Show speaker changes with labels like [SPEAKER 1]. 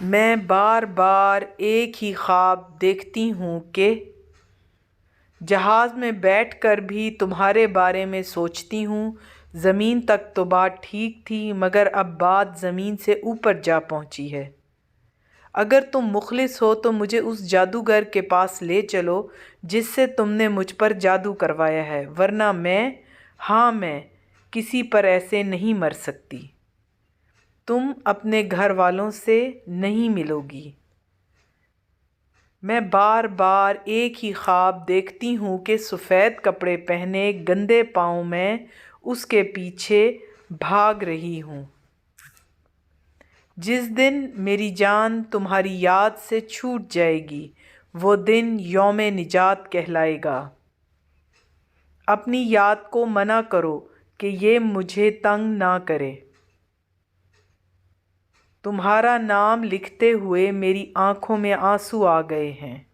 [SPEAKER 1] میں بار بار ایک ہی خواب دیکھتی ہوں کہ جہاز میں بیٹھ کر بھی تمہارے بارے میں سوچتی ہوں۔ زمین تک تو بات ٹھیک تھی، مگر اب بات زمین سے اوپر جا پہنچی ہے۔ اگر تم مخلص ہو تو مجھے اس جادوگر کے پاس لے چلو جس سے تم نے مجھ پر جادو کروایا ہے، ورنہ میں کسی پر ایسے نہیں مر سکتی۔ تم اپنے گھر والوں سے نہیں ملو گی۔ میں بار بار ایک ہی خواب دیکھتی ہوں کہ سفید کپڑے پہنے گندے پاؤں میں اس کے پیچھے بھاگ رہی ہوں۔ جس دن میری جان تمہاری یاد سے چھوٹ جائے گی، وہ دن یوم نجات کہلائے گا۔ اپنی یاد کو منع کرو کہ یہ مجھے تنگ نہ کرے۔ تمہارا نام لکھتے ہوئے میری آنکھوں میں آنسو آ گئے ہیں۔